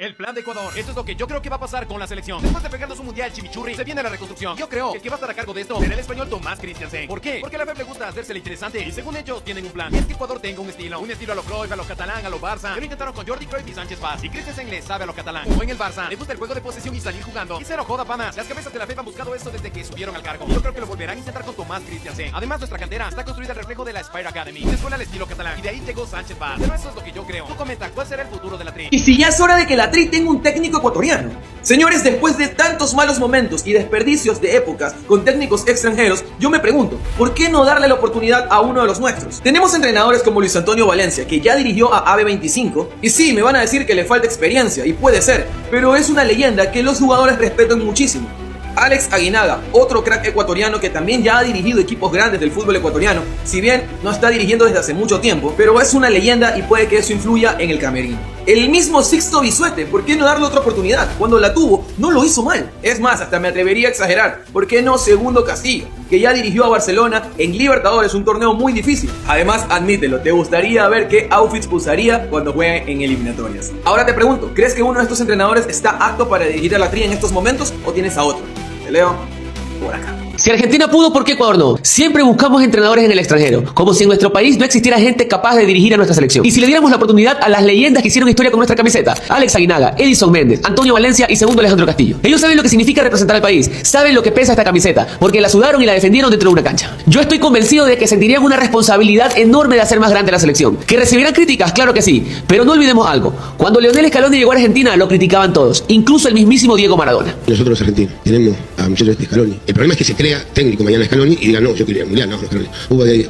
El plan de Ecuador. Esto es lo que yo creo que va a pasar con la selección. Después de pegarnos un mundial chimichurri, se viene la reconstrucción. Yo creo que el que va a estar a cargo de esto será el español Tomás Christiansen. ¿Por qué? Porque a la FEF le gusta hacérsela interesante y según ellos tienen un plan. Y es que Ecuador tenga un estilo a lo Cruyff, a lo catalán, a lo Barça. Ya lo intentaron con Jordi Cruyff y Sánchez Paz. Y Christiansen le sabe a lo catalán. Como en el Barça, le gusta el juego de posesión y salir jugando. Y cero joda, panas. Las cabezas de la FEF han buscado esto desde que subieron al cargo. Yo creo que lo volverán a intentar con Tomás Christiansen. Además, nuestra cantera está construida al reflejo de la Spire Academy, una escuela al estilo catalán. Y de ahí llegó Sánchez Paz. Pero eso es lo que yo creo. Tú comenta, ¿cuál será el futuro de la Tri? Y si ya es hora de que la Tri tenga un técnico ecuatoriano. Señores, después de tantos malos momentos y desperdicios de épocas con técnicos extranjeros, yo me pregunto, ¿por qué no darle la oportunidad a uno de los nuestros? Tenemos entrenadores como Luis Antonio Valencia, que ya dirigió a AB25, y sí, me van a decir que le falta experiencia, y puede ser, pero es una leyenda que los jugadores respetan muchísimo. Alex Aguinaga, otro crack ecuatoriano que también ya ha dirigido equipos grandes del fútbol ecuatoriano, si bien no está dirigiendo desde hace mucho tiempo, pero es una leyenda y puede que eso influya en el camerino. El mismo Sixto Bisuete, ¿por qué no darle otra oportunidad? Cuando la tuvo, no lo hizo mal. Es más, hasta me atrevería a exagerar, ¿por qué no Segundo Castillo, que ya dirigió a Barcelona en Libertadores, un torneo muy difícil? Además, admítelo, ¿te gustaría ver qué outfits usaría cuando juegue en eliminatorias? Ahora te pregunto, ¿crees que uno de estos entrenadores está apto para dirigir a la Tri en estos momentos o tienes a otro? Te leo por acá. Si Argentina pudo, ¿por qué Ecuador no? Siempre buscamos entrenadores en el extranjero, como si en nuestro país no existiera gente capaz de dirigir a nuestra selección. Y si le diéramos la oportunidad a las leyendas que hicieron historia con nuestra camiseta, Alex Aguinaga, Edison Méndez, Antonio Valencia y Segundo Alejandro Castillo. Ellos saben lo que significa representar al país, saben lo que pesa esta camiseta, porque la sudaron y la defendieron dentro de una cancha. Yo estoy convencido de que sentirían una responsabilidad enorme de hacer más grande la selección. ¿Que recibirán críticas? Claro que sí, pero no olvidemos algo. Cuando Lionel Scaloni llegó a Argentina, lo criticaban todos, incluso el mismísimo Diego Maradona. Nosotros los argentinos tenemos a muchachos de Scaloni. El problema es que se crea técnico mañana Scaloni y diga, no, yo quiero ir al mundial, no, Scaloni.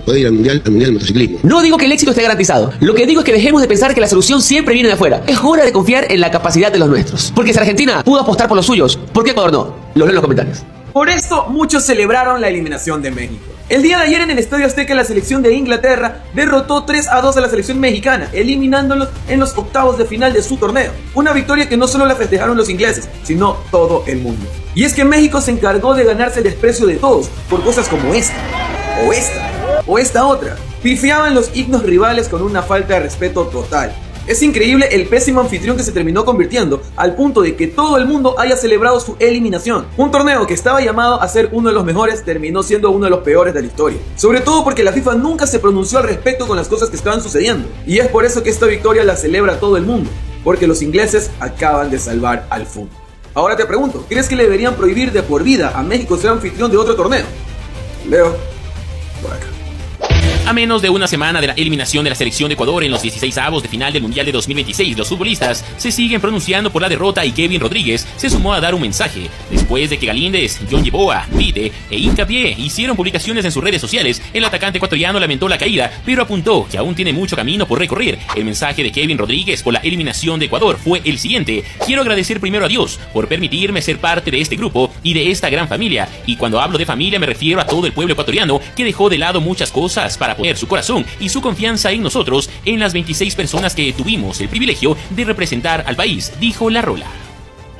Puede ir al mundial de motociclismo. No digo que el éxito esté garantizado. Lo que digo es que dejemos de pensar que la solución siempre viene de afuera. Es hora de confiar en la capacidad de los nuestros. Porque si Argentina pudo apostar por los suyos, ¿por qué Ecuador no? Lo leo en los comentarios. Por esto, muchos celebraron la eliminación de México. El día de ayer en el Estadio Azteca, la selección de Inglaterra derrotó 3-2 a la selección mexicana, eliminándolos en los octavos de final de su torneo. Una victoria que no solo la festejaron los ingleses, sino todo el mundo. Y es que México se encargó de ganarse el desprecio de todos por cosas como esta, o esta otra. Pifiaban los himnos rivales con una falta de respeto total. Es increíble el pésimo anfitrión que se terminó convirtiendo, al punto de que todo el mundo haya celebrado su eliminación. Un torneo que estaba llamado a ser uno de los mejores terminó siendo uno de los peores de la historia. Sobre todo porque la FIFA nunca se pronunció al respecto con las cosas que estaban sucediendo. Y es por eso que esta victoria la celebra todo el mundo, porque los ingleses acaban de salvar al fútbol. Ahora te pregunto, ¿crees que le deberían prohibir de por vida a México ser anfitrión de otro torneo? Leo por acá. A menos de una semana de la eliminación de la selección de Ecuador en los 16avos de final del Mundial de 2026, los futbolistas se siguen pronunciando por la derrota y Kevin Rodríguez se sumó a dar un mensaje. Después de que Galíndez, John Yeboah, Vite e Hincapié hicieron publicaciones en sus redes sociales, el atacante ecuatoriano lamentó la caída, pero apuntó que aún tiene mucho camino por recorrer. El mensaje de Kevin Rodríguez por la eliminación de Ecuador fue el siguiente: quiero agradecer primero a Dios por permitirme ser parte de este grupo y de esta gran familia. Y cuando hablo de familia me refiero a todo el pueblo ecuatoriano que dejó de lado muchas cosas para poner su corazón y su confianza en nosotros, en las 26 personas que tuvimos el privilegio de representar al país, dijo La Rola.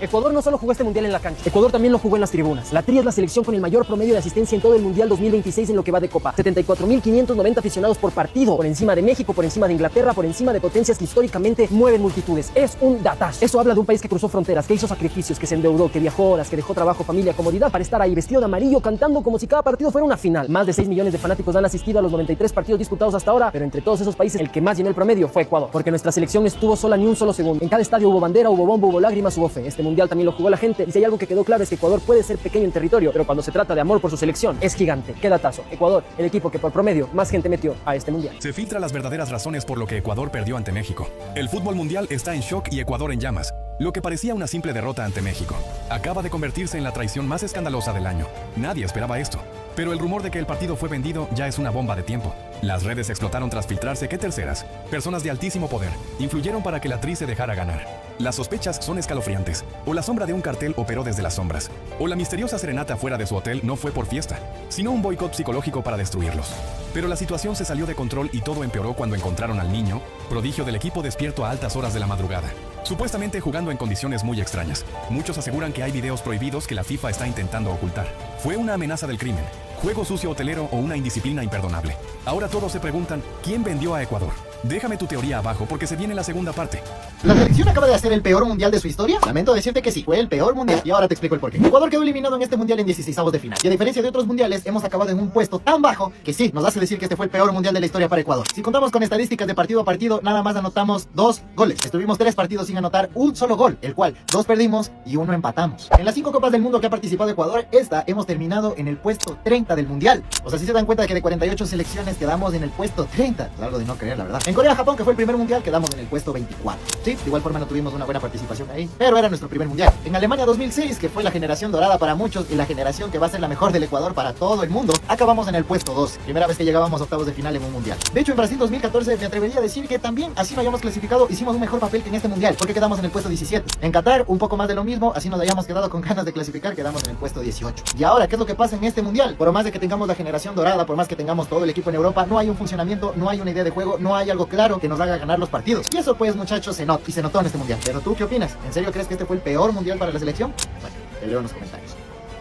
Ecuador no solo jugó este mundial en la cancha, Ecuador también lo jugó en las tribunas. La Tri es la selección con el mayor promedio de asistencia en todo el mundial 2026 en lo que va de Copa. 74.590 aficionados por partido, por encima de México, por encima de Inglaterra, por encima de potencias que históricamente mueven multitudes. Es un datazo. Eso habla de un país que cruzó fronteras, que hizo sacrificios, que se endeudó, que viajó horas, que dejó trabajo, familia, comodidad para estar ahí vestido de amarillo, cantando como si cada partido fuera una final. Más de 6 millones de fanáticos han asistido a los 93 partidos disputados hasta ahora, pero entre todos esos países el que más llenó el promedio fue Ecuador, porque nuestra selección no estuvo sola ni un solo segundo. En cada estadio hubo bandera, hubo bombo, hubo lágrimas, hubo fe. Este mundial también lo jugó la gente. Y si hay algo que quedó claro es que Ecuador puede ser pequeño en territorio, pero cuando se trata de amor por su selección, es gigante. Qué datazo. Ecuador, el equipo que por promedio más gente metió a este mundial. Se filtran las verdaderas razones por lo que Ecuador perdió ante México. El fútbol mundial está en shock y Ecuador en llamas. Lo que parecía una simple derrota ante México acaba de convertirse en la traición más escandalosa del año. Nadie esperaba esto. Pero el rumor de que el partido fue vendido ya es una bomba de tiempo. Las redes explotaron tras filtrarse que terceras, personas de altísimo poder, influyeron para que la Tri se dejara ganar. Las sospechas son escalofriantes. O la sombra de un cartel operó desde las sombras. O la misteriosa serenata fuera de su hotel no fue por fiesta, sino un boicot psicológico para destruirlos. Pero la situación se salió de control y todo empeoró cuando encontraron al niño, prodigio del equipo despierto a altas horas de la madrugada, supuestamente jugando en condiciones muy extrañas. Muchos aseguran que hay videos prohibidos que la FIFA está intentando ocultar. Fue una amenaza del crimen, juego sucio hotelero o una indisciplina imperdonable. Ahora todos se preguntan, ¿quién vendió a Ecuador? Déjame tu teoría abajo porque se viene la segunda parte. ¿La selección acaba de hacer el peor mundial de su historia? Lamento decirte que sí, fue el peor mundial. Y ahora te explico el porqué. Ecuador quedó eliminado en este mundial en 16avos de final. Y a diferencia de otros mundiales, hemos acabado en un puesto tan bajo que sí, nos hace decir que este fue el peor mundial de la historia para Ecuador. Si contamos con estadísticas de partido a partido, nada más anotamos 2 goles. Estuvimos 3 partidos sin anotar un solo gol, el cual 2 perdimos y 1 empatamos. En las 5 Copas del Mundo que ha participado Ecuador, hemos terminado en el puesto 30 del mundial. O sea, si se dan cuenta de que de 48 selecciones quedamos en el puesto 30. Es algo de no creer, la verdad. En Corea-Japón, que fue el primer mundial, quedamos en el puesto 24. Sí, de igual forma no tuvimos una buena participación ahí, pero era nuestro primer mundial. En Alemania 2006, que fue la generación dorada para muchos y la generación que va a ser la mejor del Ecuador para todo el mundo, acabamos en el puesto 2. Primera vez que llegábamos a octavos de final en un mundial. De hecho, en Brasil 2014 me atrevería a decir que también, así no hayamos clasificado, hicimos un mejor papel que en este mundial, porque quedamos en el puesto 17. En Qatar, un poco más de lo mismo, así nos hayamos quedado con ganas de clasificar, quedamos en el puesto 18. Y ahora, ¿qué es lo que pasa en este mundial? Por más de que tengamos la generación dorada, por más que tengamos todo el equipo en Europa, no hay un funcionamiento, no hay una idea de juego, no hay algo claro que nos haga ganar los partidos. Y eso pues, muchachos, se notó en este mundial. Pero ¿tú qué opinas? ¿En serio crees que este fue el peor mundial para la selección? Bueno, te leo en los comentarios.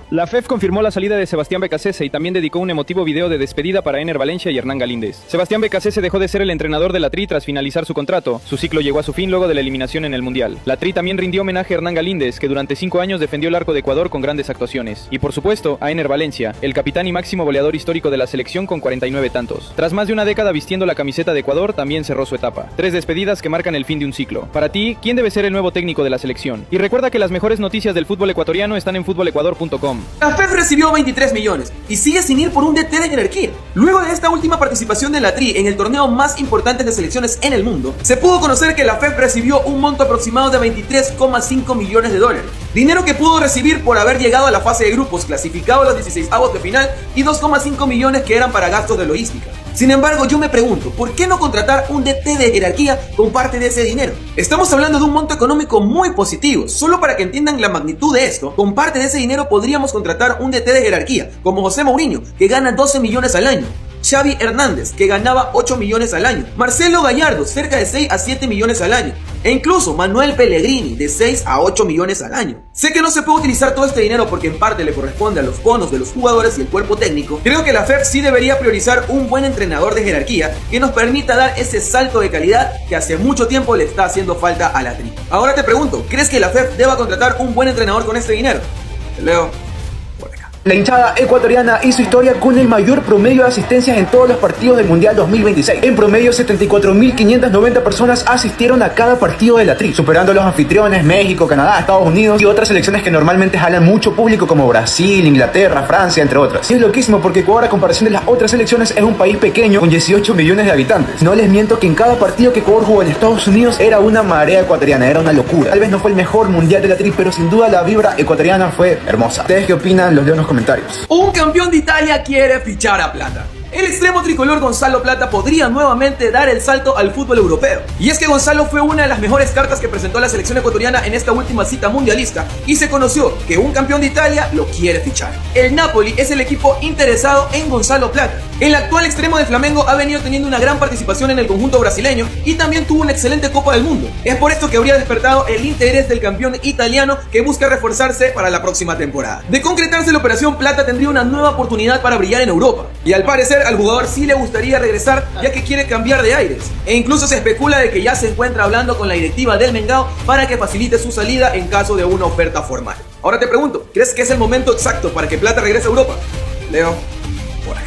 La FEF confirmó la salida de Sebastián Becasese y también dedicó un emotivo video de despedida para Ener Valencia y Hernán Galíndez. Sebastián Becasese dejó de ser el entrenador de la Tri tras finalizar su contrato. Su ciclo llegó a su fin luego de la eliminación en el Mundial. La Tri también rindió homenaje a Hernán Galíndez, que durante 5 años defendió el arco de Ecuador con grandes actuaciones. Y por supuesto, a Ener Valencia, el capitán y máximo goleador histórico de la selección con 49 tantos. Tras más de una década vistiendo la camiseta de Ecuador, también cerró su etapa. 3 despedidas que marcan el fin de un ciclo. Para ti, ¿quién debe ser el nuevo técnico de la selección? Y recuerda que las mejores noticias del fútbol ecuatoriano están en futbolecuador.com. La FEF recibió 23 millones y sigue sin ir por un DT de jerarquía. Luego de esta última participación de la Tri en el torneo más importante de selecciones en el mundo, se pudo conocer que la FEF recibió un monto aproximado de 23,5 millones de dólares. Dinero que pudo recibir por haber llegado a la fase de grupos, clasificado a los 16avos de final, y 2,5 millones que eran para gastos de logística. Sin embargo, yo me pregunto, ¿por qué no contratar un DT de jerarquía con parte de ese dinero? Estamos hablando de un monto económico muy positivo. Solo para que entiendan la magnitud de esto, con parte de ese dinero podríamos contratar un DT de jerarquía, como José Mourinho, que gana 12 millones al año. Xavi Hernández, que ganaba 8 millones al año. Marcelo Gallardo, cerca de 6 a 7 millones al año. E incluso Manuel Pellegrini, de 6 a 8 millones al año. Sé que no se puede utilizar todo este dinero porque en parte le corresponde a los bonos de los jugadores y el cuerpo técnico. Creo que la FEF sí debería priorizar un buen entrenador de jerarquía que nos permita dar ese salto de calidad que hace mucho tiempo le está haciendo falta a la Tri. Ahora te pregunto, ¿crees que la FEF deba contratar un buen entrenador con este dinero? Te leo. La hinchada ecuatoriana hizo historia con el mayor promedio de asistencias en todos los partidos del Mundial 2026. En promedio, 74.590 personas asistieron a cada partido de la Tri, superando a los anfitriones México, Canadá, Estados Unidos y otras selecciones que normalmente jalan mucho público como Brasil, Inglaterra, Francia, entre otras. Y es loquísimo porque Ecuador, a comparación de las otras selecciones, es un país pequeño con 18 millones de habitantes. No les miento que en cada partido que Ecuador jugó en Estados Unidos era una marea ecuatoriana, era una locura. Tal vez no fue el mejor Mundial de la Tri, pero sin duda la vibra ecuatoriana fue hermosa. ¿Ustedes qué opinan? Los leo en los comentarios. Un campeón de Italia quiere fichar a Plata. El extremo tricolor Gonzalo Plata podría nuevamente dar el salto al fútbol europeo. Y es que Gonzalo fue una de las mejores cartas que presentó la selección ecuatoriana en esta última cita mundialista y se conoció que un campeón de Italia lo quiere fichar. El Napoli es el equipo interesado en Gonzalo Plata. El actual extremo de Flamengo ha venido teniendo una gran participación en el conjunto brasileño y también tuvo una excelente Copa del Mundo. Es por esto que habría despertado el interés del campeón italiano que busca reforzarse para la próxima temporada. De concretarse la operación, Plata tendría una nueva oportunidad para brillar en Europa. Y al parecer al jugador sí le gustaría regresar ya que quiere cambiar de aires. E incluso se especula de que ya se encuentra hablando con la directiva del Mengao para que facilite su salida en caso de una oferta formal. Ahora te pregunto, ¿crees que es el momento exacto para que Plata regrese a Europa? Leo por acá.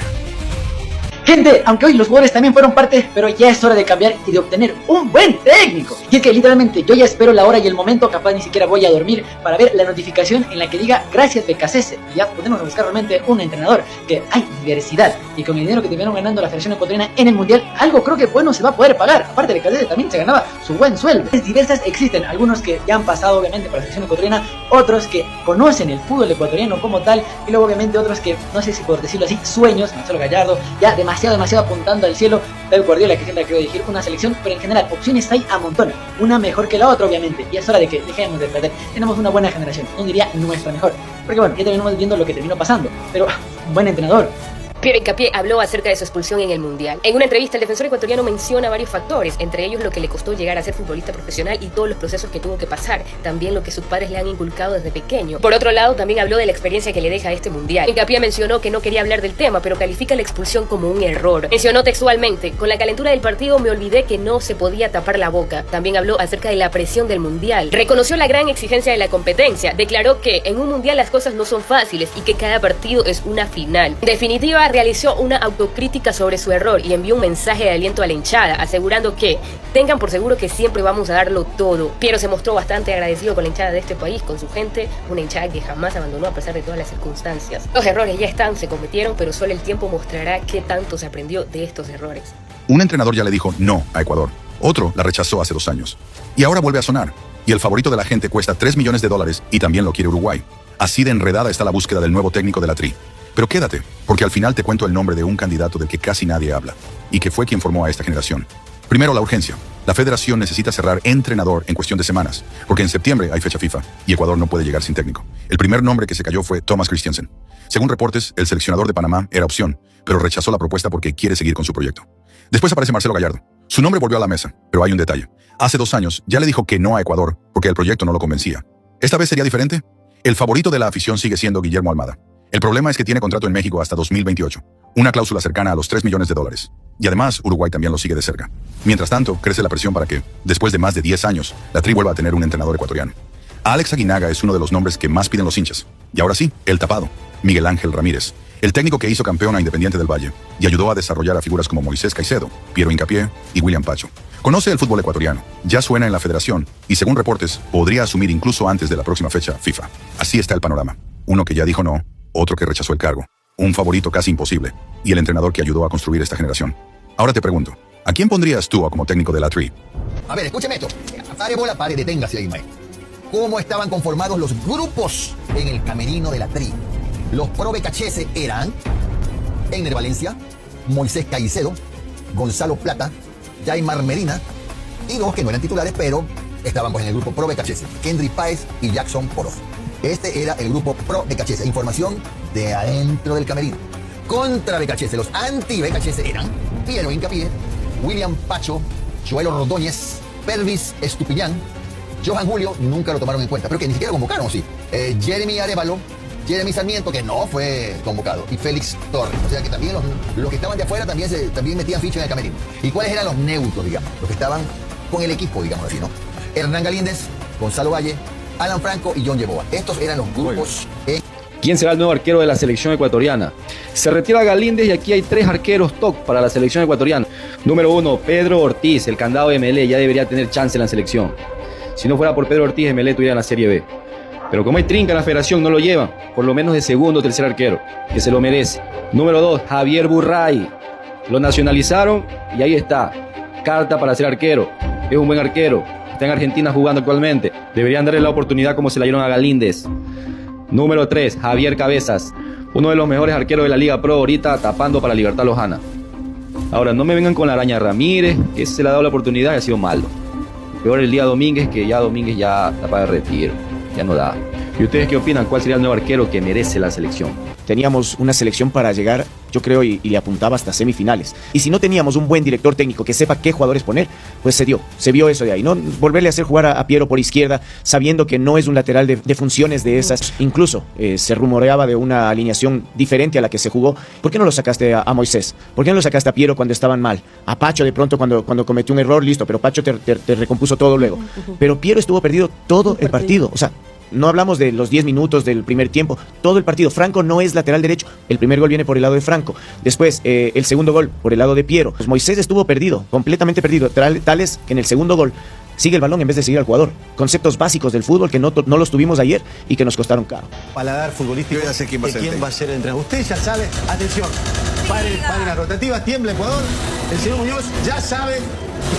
Gente, aunque hoy los jugadores también fueron parte, pero ya es hora de cambiar y de obtener un buen técnico. Y es que literalmente yo ya espero la hora y el momento, capaz ni siquiera voy a dormir para ver la notificación en la que diga gracias Becasese. Y ya podemos buscar realmente un entrenador, que hay diversidad. Y con el dinero que terminaron ganando la selección ecuatoriana en el mundial, algo creo que bueno se va a poder pagar. Aparte Becasese también se ganaba su buen sueldo. Diversas existen, algunos que ya han pasado obviamente por la selección ecuatoriana, otros que conocen el fútbol ecuatoriano como tal, y luego obviamente otros que, no sé si por decirlo así, sueños, Marcelo Gallardo, ya demasiado apuntando al cielo, Pep Guardiola, que siempre ha querido dirigir una selección, pero en general opciones hay a montón, una mejor que la otra obviamente, y es hora de que dejemos de perder. Tenemos una buena generación, no diría nuestra mejor, porque bueno, ya terminamos viendo lo que terminó pasando, pero un buen entrenador Piero Hincapié habló acerca de su expulsión en el Mundial. En una entrevista, el defensor ecuatoriano menciona varios factores, entre ellos lo que le costó llegar a ser futbolista profesional y todos los procesos que tuvo que pasar, también lo que sus padres le han inculcado desde pequeño. Por otro lado, también habló de la experiencia que le deja este Mundial. Hincapié mencionó que no quería hablar del tema, pero califica la expulsión como un error. Mencionó textualmente: con la calentura del partido me olvidé que no se podía tapar la boca. También habló acerca de la presión del Mundial. Reconoció la gran exigencia de la competencia. Declaró que en un Mundial las cosas no son fáciles y que cada partido es una final. En definitiva, realizó una autocrítica sobre su error y envió un mensaje de aliento a la hinchada, asegurando que tengan por seguro que siempre vamos a darlo todo. Piero se mostró bastante agradecido con la hinchada de este país, con su gente, una hinchada que jamás abandonó a pesar de todas las circunstancias. Los errores ya están, se cometieron, pero solo el tiempo mostrará qué tanto se aprendió de estos errores. Un entrenador ya le dijo no a Ecuador, otro la rechazó hace 2 años, y ahora vuelve a sonar, y el favorito de la gente cuesta $3 millones y también lo quiere Uruguay. Así de enredada está la búsqueda del nuevo técnico de la Tri. Pero quédate, porque al final te cuento el nombre de un candidato del que casi nadie habla, y que fue quien formó a esta generación. Primero, la urgencia. La federación necesita cerrar entrenador en cuestión de semanas, porque en septiembre hay fecha FIFA, y Ecuador no puede llegar sin técnico. El primer nombre que se cayó fue Thomas Christiansen. Según reportes, el seleccionador de Panamá era opción, pero rechazó la propuesta porque quiere seguir con su proyecto. Después aparece Marcelo Gallardo. Su nombre volvió a la mesa, pero hay un detalle. Hace 2 años ya le dijo que no a Ecuador, porque el proyecto no lo convencía. ¿Esta vez sería diferente? El favorito de la afición sigue siendo Guillermo Almada. El problema es que tiene contrato en México hasta 2028, una cláusula cercana a los $3 millones. Y además, Uruguay también lo sigue de cerca. Mientras tanto, crece la presión para que, después de más de 10 años, la Tri vuelva a tener un entrenador ecuatoriano. Alex Aguinaga es uno de los nombres que más piden los hinchas. Y ahora sí, el tapado, Miguel Ángel Ramírez, el técnico que hizo campeón a Independiente del Valle y ayudó a desarrollar a figuras como Moisés Caicedo, Piero Hincapié y William Pacho. Conoce el fútbol ecuatoriano, ya suena en la federación y, según reportes, podría asumir incluso antes de la próxima fecha FIFA. Así está el panorama. Uno que ya dijo no, otro que rechazó el cargo, un favorito casi imposible, y el entrenador que ayudó a construir esta generación. Ahora te pregunto, ¿a quién pondrías tú como técnico de la Tri? A ver, escúcheme esto. Pare bola, pare, deténgase ahí, maestro. ¿Cómo estaban conformados los grupos en el camerino de la Tri? Los pro becachese eran Einer Valencia, Moisés Caicedo, Gonzalo Plata, Jaimar Medina y 2 que no eran titulares, pero estaban pues en el grupo pro becachese, Kendry Páez y Jackson Poroz. Este era el grupo pro becachese. Información de adentro del camerino. Contra becachese, los anti-becachese eran Piero Hincapié, William Pacho, Joelo Rodóñez, Pervis Estupillán, Johan Julio, nunca lo tomaron en cuenta, pero que ni siquiera convocaron, sí. Jeremy Arevalo, Jeremy Sarmiento, que no fue convocado, y Félix Torres. O sea que también los que estaban de afuera también metían ficha en el camerino. ¿Y cuáles eran los neutros, digamos? Los que estaban con el equipo, digamos así, ¿no? Hernán Galíndez, Gonzalo Valle, Alan Franco y John Yeboa. Estos eran los grupos. ¿Quién será el nuevo arquero de la selección ecuatoriana? Se retira Galíndez y aquí hay 3 arqueros top para la selección ecuatoriana. Número 1, Pedro Ortiz, el candado de Melé, ya debería tener chance en la selección. Si no fuera por Pedro Ortiz, Melé tuviera la Serie B. Pero como hay trinca en la federación, no lo llevan, por lo menos de segundo o tercer arquero, que se lo merece. Número 2, Javier Burray. Lo nacionalizaron y ahí está. Carta para ser arquero. Es un buen arquero. Está en Argentina jugando actualmente. Deberían darle la oportunidad como se la dieron a Galíndez. Número 3, Javier Cabezas. Uno de los mejores arqueros de la Liga Pro ahorita, tapando para Libertad Lojana. Ahora, no me vengan con la Araña Ramírez, que se le ha dado la oportunidad y ha sido malo. Peor el día Domínguez, que ya Domínguez ya está para retiro. Ya no da. ¿Y ustedes qué opinan? ¿Cuál sería el nuevo arquero que merece la selección? Teníamos una selección para llegar, yo creo, y le apuntaba hasta semifinales. Y si no teníamos un buen director técnico que sepa qué jugadores poner, pues se vio eso de ahí, ¿no? Volverle a hacer jugar a Piero por izquierda, sabiendo que no es un lateral de funciones de esas. Incluso se rumoreaba de una alineación diferente a la que se jugó. ¿Por qué no lo sacaste a Moisés? ¿Por qué no lo sacaste a Piero cuando estaban mal? A Pacho de pronto cuando cometió un error, listo, pero Pacho te recompuso todo luego. Pero Piero estuvo perdido todo el partido, o sea, no hablamos de los 10 minutos del primer tiempo, todo el partido. Franco no es lateral derecho. El primer gol viene por el lado de Franco. Después, el segundo gol por el lado de Piero. Pues Moisés estuvo perdido, completamente perdido. Tales que en el segundo gol sigue el balón en vez de seguir al jugador. Conceptos básicos del fútbol que no los tuvimos ayer y que nos costaron caro. Paladar futbolístico. Yo ya sé quién va a ser el entrenador. Usted ya sabe, atención, paren las rotativas, tiembla Ecuador. El señor Muñoz ya sabe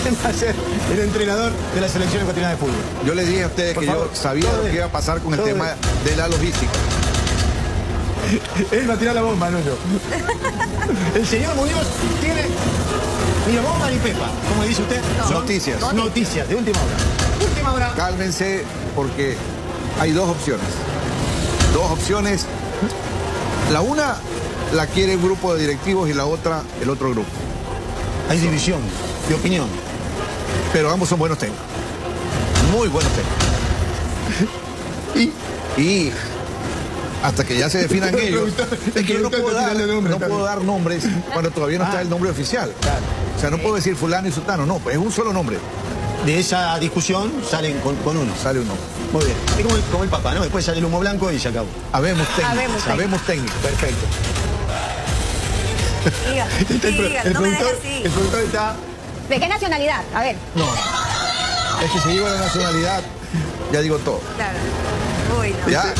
quién va a ser el entrenador de la selección ecuatoriana de fútbol. Yo les dije a ustedes que yo sabía lo que iba a pasar con el tema de la logística. Él va a tirar la bomba, no yo. El señor Muñoz tiene ni bomba ni pepa, como dice usted. Noticias. Noticias, de última hora. Última hora. Cálmense, porque hay 2 opciones. 2 opciones. La una la quiere un grupo de directivos y la otra el otro grupo. Hay división de opinión. Pero ambos son buenos técnicos. Muy buenos técnicos. Y hasta que ya se definan ellos. Es que yo no puedo dar nombres cuando todavía no está el nombre oficial. O sea, no puedo decir fulano y sultano, no, pues es un solo nombre. De esa discusión salen con uno. Sale uno. Muy bien. Es como el Papa, ¿no? Después sale el humo blanco y se acabó. Habemos técnicos. Perfecto. El productor está... ¿De qué nacionalidad? A ver. No. Es que si digo la nacionalidad, ya digo todo. Claro. Uy, no. Ya.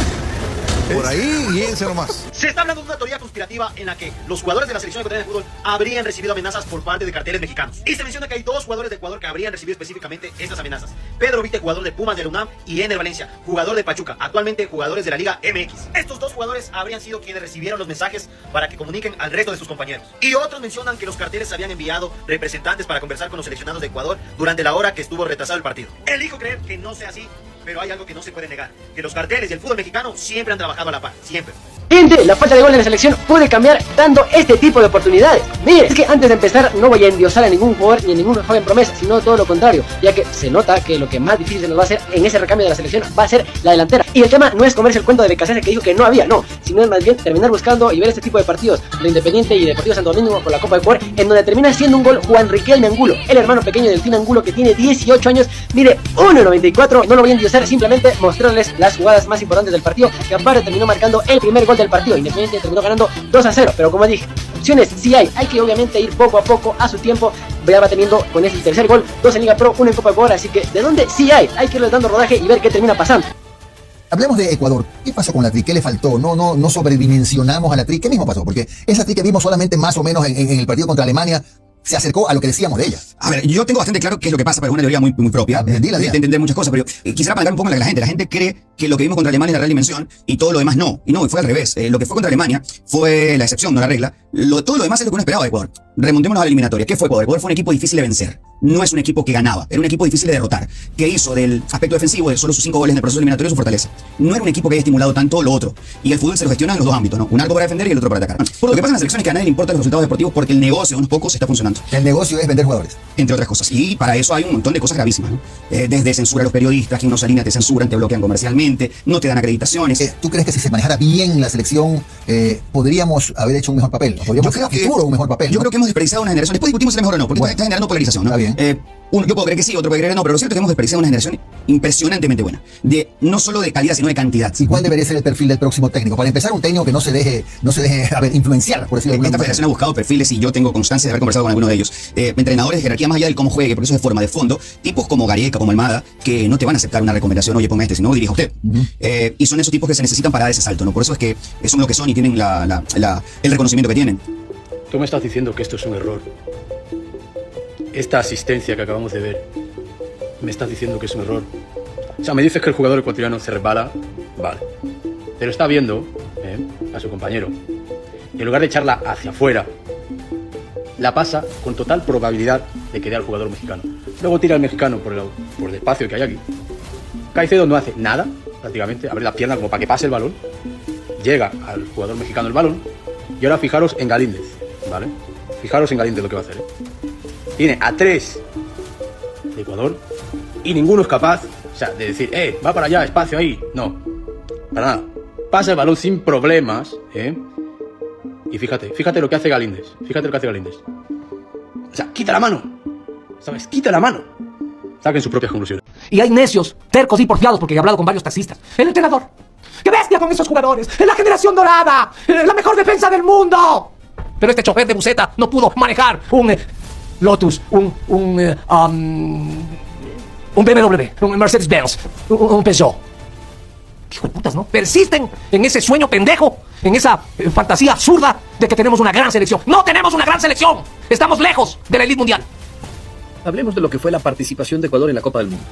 Por ahí, guíense nomás. Se está hablando de una teoría conspirativa en la que los jugadores de la selección ecuatoriana de fútbol habrían recibido amenazas por parte de carteles mexicanos. Y se menciona que hay dos jugadores de Ecuador que habrían recibido específicamente estas amenazas. Pedro Vite, jugador de Pumas de la UNAM, y Ener Valencia, jugador de Pachuca, actualmente jugadores de la Liga MX. Estos dos jugadores habrían sido quienes recibieron los mensajes para que comuniquen al resto de sus compañeros. Y otros mencionan que los carteles habían enviado representantes para conversar con los seleccionados de Ecuador durante la hora que estuvo retrasado el partido. Elijo creer que no sea así, pero hay algo que no se puede negar, que los carteles y el fútbol mexicano siempre han trabajado a la par, siempre. Gente, la falta de gol en la selección puede cambiar dando este tipo de oportunidades. Mire, es que antes de empezar no voy a endiosar a ningún jugador ni a ningún joven promesa, sino todo lo contrario, ya que se nota que lo que más difícil se nos va a hacer en ese recambio de la selección va a ser la delantera. Y el tema no es comerse el cuento de Becasese que dijo que no había, no, sino es más bien terminar buscando y ver este tipo de partidos de Independiente y Deportivo Santo Domingo con la Copa de Ecuador, en donde termina siendo un gol Juan Riquelme Angulo, el hermano pequeño del Delfín Angulo, que tiene 18 años, mire, 1.94, no lo voy a endiosar, simplemente mostrarles las jugadas más importantes del partido, que aparte terminó marcando el primer gol del partido. Independiente terminó ganando 2-0, pero como dije, opciones sí hay que obviamente ir poco a poco a su tiempo. Ya va teniendo con ese tercer gol 2 en Liga Pro, 1 en Copa de Ecuador, así que de dónde sí hay que irles dando rodaje y ver qué termina pasando. Hablemos de Ecuador. ¿Qué pasó con la Tri? ¿Qué le faltó? No sobredimensionamos a la Tri. ¿Qué mismo pasó? Porque esa Tri que vimos solamente más o menos en el partido contra Alemania se acercó a lo que decíamos de ella. A ver, yo tengo bastante claro qué es lo que pasa, pero es una teoría muy propia. De entender muchas cosas, pero quisiera apagar un poco la gente. La gente cree que lo que vimos contra Alemania es la real dimensión y todo lo demás no. Y no, fue al revés. Lo que fue contra Alemania fue la excepción, no la regla. Todo lo demás es lo que uno esperaba de Ecuador. Remontémonos a la eliminatoria. ¿Qué fue Ecuador? Ecuador fue un equipo difícil de vencer. No es un equipo que ganaba. Era un equipo difícil de derrotar. Que hizo del aspecto defensivo de solo sus 5 goles en el proceso eliminatorio su fortaleza. No era un equipo que haya estimulado tanto lo otro. Y el fútbol se lo gestiona en los dos ámbitos, ¿no? Un arco para defender y el otro para atacar. Lo que pasa en la selección es que a nadie le importan los resultados deportivos porque el negocio de unos pocos está funcionando. El negocio es vender jugadores. Entre otras cosas. Y para eso hay un montón de cosas gravísimas, ¿no? Desde censura a los periodistas, que unos alineas te censuran, te bloquean comercialmente, no te dan acreditaciones. ¿Tú crees que si se manejara bien la selección podríamos haber hecho un mejor papel? ¿Podríamos hacer a futuro un mejor papel? Yo creo que hemos desperdiciado una generación. Después discutimos si es mejor o no, porque está generando polarización, ¿no? Está bien. Yo puedo creer que sí, otro puede creer que no, pero lo cierto es que hemos desperdiciado una generación impresionantemente buena. No solo de calidad, sino de cantidad. ¿Y cuál debería ser el perfil del próximo técnico? Para empezar, un técnico que no se deje influenciar, por decirlo de alguna manera. Esta federación ha buscado perfiles y yo tengo constancia de haber conversado con algunos de ellos. Entrenadores de jerarquía más allá del cómo juegue, porque eso es de forma, de fondo. Tipos como Gareca, como Almada, que no te van a aceptar una recomendación, oye, ponga sino dirija usted. Y son esos tipos que se necesitan para dar ese salto, ¿no? Por eso es que son lo que son y tienen el reconocimiento que tienen. Tú me estás diciendo que esto es un error. Esta asistencia que acabamos de ver, me estás diciendo que es un error. O sea, me dices que el jugador ecuatoriano se resbala, vale. Pero está viendo a su compañero. Y en lugar de echarla hacia afuera, la pasa con total probabilidad de que dé al jugador mexicano. Luego tira al mexicano por el espacio que hay aquí. Caicedo no hace nada, prácticamente, abre la pierna como para que pase el balón. Llega al jugador mexicano el balón. Y ahora fijaros en Galíndez, ¿vale? Fijaros en Galíndez lo que va a hacer, Tiene a 3 de Ecuador y ninguno es capaz, de decir, va para allá, espacio ahí. No, para nada. Pasa el balón sin problemas, Y fíjate lo que hace Galíndez. O sea, quita la mano. ¿Sabes? Quita la mano. Saquen sus propias conclusiones. Y hay necios, tercos y porfiados, porque he hablado con varios taxistas. El entrenador. ¡Qué bestia con esos jugadores! ¡Es la generación dorada! ¡La mejor defensa del mundo! Pero este chofer de buseta no pudo manejar un Lotus, un BMW, un Mercedes-Benz, un Peugeot. ¿Qué hijo de putas, no? Persisten en ese sueño pendejo, en esa fantasía absurda de que tenemos una gran selección. ¡No tenemos una gran selección! Estamos lejos de la elite mundial. Hablemos de lo que fue la participación de Ecuador en la Copa del Mundo.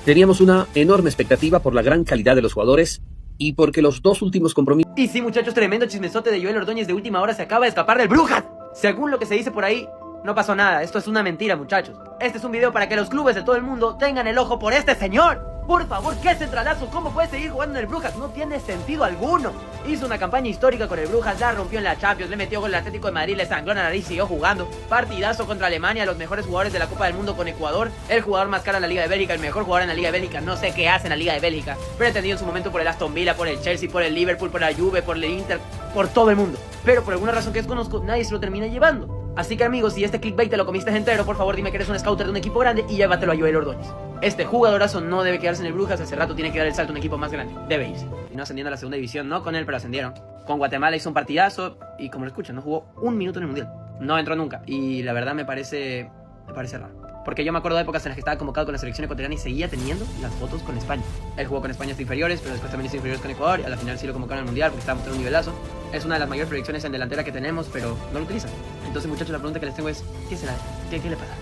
Teníamos una enorme expectativa por la gran calidad de los jugadores y porque los dos últimos compromisos... Y sí, muchachos, tremendo chismesote de Joel Ordóñez de última hora se acaba de escapar del Brujas. Según lo que se dice por ahí, No pasó nada, esto es una mentira, muchachos. Este es un video para que los clubes de todo el mundo tengan el ojo por este señor. Por favor, ¿qué centralazo? ¿Cómo puede seguir jugando en el Brujas? No tiene sentido alguno. Hizo una campaña histórica con el Brujas, la rompió en la Champions, le metió gol al Atlético de Madrid, le sangró la nariz y siguió jugando. Partidazo contra Alemania, los mejores jugadores de la Copa del Mundo con Ecuador. El jugador más caro en la Liga de Bélgica, el mejor jugador en la Liga de Bélgica. No sé qué hace en la Liga de Bélgica. Pretendido en su momento por el Aston Villa, por el Chelsea, por el Liverpool, por la Juve, por el Inter, por todo el mundo. Pero por alguna razón que desconozco, nadie se lo termina llevando. Así que amigos, si este clickbait te lo comiste entero, por favor dime que eres un scouter de un equipo grande y llévatelo a Joel Ordóñez. Este jugadorazo no debe quedarse en el Brujas, hace rato tiene que dar el salto a un equipo más grande. Debe irse. Y no ascendiendo a la segunda división, no con él, pero ascendieron. Con Guatemala hizo un partidazo y como lo escuchan, no jugó un minuto en el Mundial. No entró nunca. Y la verdad me parece raro. Porque yo me acuerdo de épocas en las que estaba convocado con la selección ecuatoriana y seguía teniendo las fotos con España. Él jugó con España hasta inferiores, pero después también hizo inferiores con Ecuador y a la final sí lo convocaron al Mundial porque estaba mostrando un nivelazo. Es una de las mayores proyecciones en delantera que tenemos, pero no lo utilizan. Entonces muchachos, la pregunta que les tengo es, ¿qué será? ¿Qué le pasa?